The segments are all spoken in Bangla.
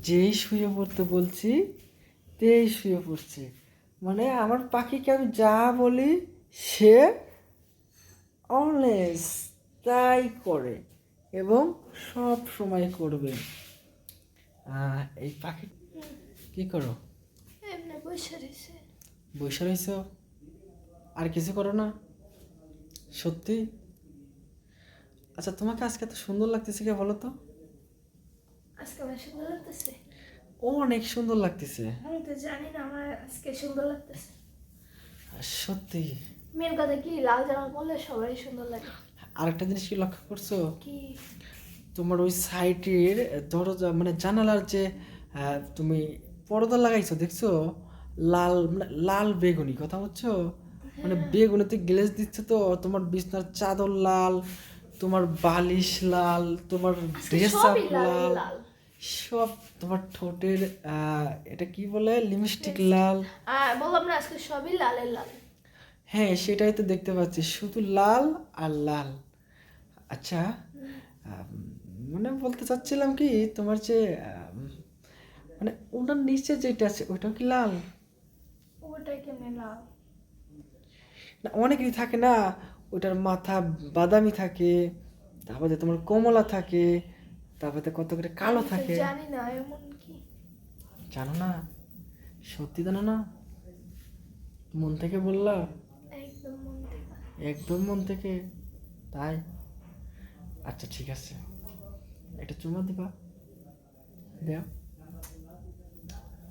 যেই শুয়ে পড়তে বলছি তেই শুয়ে পড়ছে। মানে আমার পাখিকে আমি যা বলি সে অলওয়েজ তাই করে এবং সব সময় করবে। এই পাখি কি করো? এমনি বসে রয়েছে। বসে রয়েছো? আর কিছু করো না? সত্যি? আচ্ছা, তোমাকে আজকে এত সুন্দর লাগতেছে কে বলো তো? আজকে আমার সুন্দর লাগতেছে? অনেক সুন্দর লাগতেছে। আমি তো জানি না আমার আজকে সুন্দর লাগতেছে। সত্যি? মেন কথা কি, লাল জামা পরলে সবাই সুন্দর লাগে। আরেকটা জিনিস কি লক্ষ্য করছো? কি? তোমার ওই সাইডের দরজা মানে জানালার যে তুমি পর্দা লাগাইছো দেখছো? লাল মানে লাল বেগুনি, কথা বুঝছো? মানে বেগুনিতে গ্লেজ দিচ্ছে তো তোমার বিছনার চাদর লাল, তোমার বালিশ লাল, তোমার আজকে ড্রেস আপ সবই লাল লাল, লাল। সব তোমার ঠোঁটের এটা কি বলে লিপস্টিক Lipstick। লাল। বললাম না আজকে সবই লালের লাল। হ্যাঁ, সেটাই তো দেখতে পাচ্ছি, শুধু লাল আর লাল। আচ্ছা, আম, মানে বলতে চাচ্ছিলাম কি, তোমার যে মানে ওটার নিচে যেটা আছে ওইটাও কি লাল? ওটাই কেমনে লাল? না, অনেকেরই থাকে না, ওটার মাথা বাদামি থাকে, তারপরে তোমার কমলা থাকে, তারপরে কত করে কালো আমি তো থাকে। জানি না এমন কি। জানো না? সত্যি জানো না? মন থেকে বললা? একদম মন থেকে। একদম মন থেকে? তাই? আচ্ছা ঠিক আছে, এটা চুমা দিবা? দেও।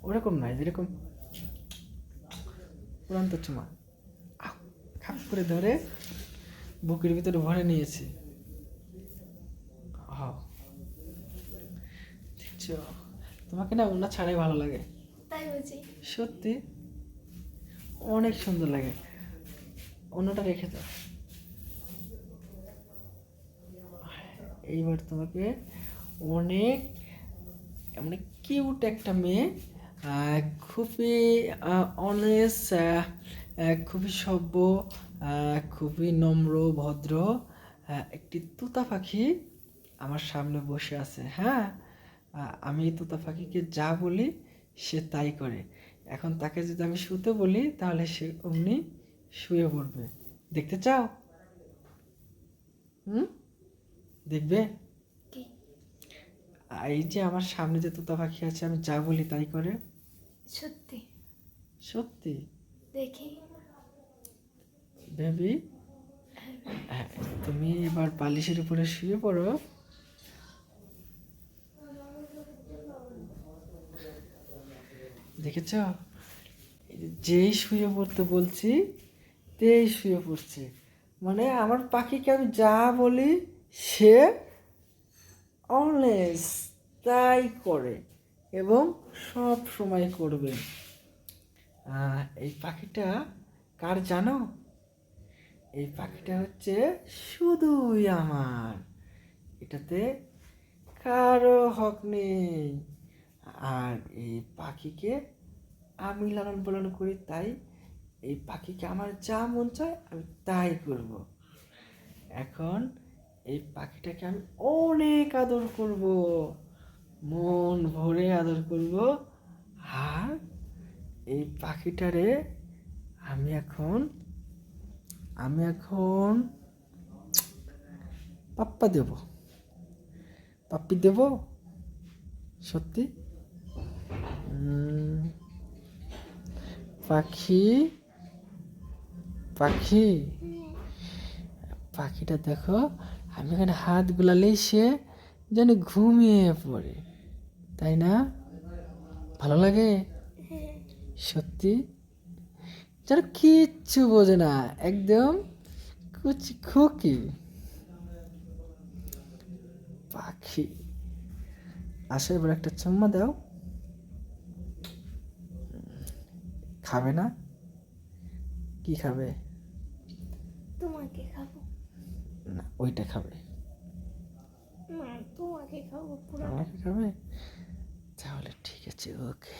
ওরকম নয়, যেরকম উড়ান্ত চুমা। আহ, খাপ করে ধরে বুকের ভিতরে ভরে নিয়েছি। হ্যাঁ, দেখছো? তোমাকে না ওনা ছাড়াই ভালো লাগে। তাই বুঝি? সত্যি অনেক সুন্দর লাগে। অন্যটা রেখে দাও। এইবার তোমাকে অনেক মানে কিউট একটা মেয়ে, খুবই অনেস্ট, খুবই সভ্য, খুবই নম্র ভদ্র একটি তোতা পাখি আমার সামনে বসে আছে। হ্যাঁ, আমি এই তোতা পাখিকে যা বলি সে তাই করে। এখন তাকে যদি আমি শুতে বলি তাহলে সে অমনি শুয়ে পড়বে। দেখতে চাও? হুম, দেখবে? কি? এই যে আমার সামনে যে তোতা পাখি আছে, আমি যা বলি তাই করে। সত্যি? সত্যি। দেখি। বেবি, তুমি এবার বালিশের উপরে শুয়ে পড়ো। দেখেছ? যেই শুয়ে পড়তে বলছি তেই শুয়ে পড়ছে। মানে আমার পাখিকে আমি যা বলি সে অলওয়েজ তাই করে এবং সব সময় করবে। এই পাখিটা কার জানো? এই পাখিটা হচ্ছে শুধুই আমার। এটাতে কারো হক নেই। আর এই পাখিকে আমি লালন পালন করি, তাই এই পাখিকে আমার যা মন চায় আমি তাই করব। এখন এই পাখিটাকে আমি অনেক আদর করব, মন ভরে আদর করব। আর এই পাখিটারে আমি এখন আমি এখন পাপ্পা দেব, পাপ্পি দেব। সত্যি? উম, পাখি, পাখি, পাখিটা দেখো, আমি এখানে হাত গুলালেই সে যেন ঘুমিয়ে পড়ে, তাই না? ভালো লাগে? সত্যি? যেন কিচ্ছু বোঝে না, একদম কুচি খুকি পাখি। আসো, এবার একটা চুম্মা দাও। খাবে না? কি খাবে? তোমাকে খাবো। না, ওইটা খাবে। না, তোমাকে খাবো পুরো। আমাকে খাবে? তাহলে ঠিক আছে, ওকে।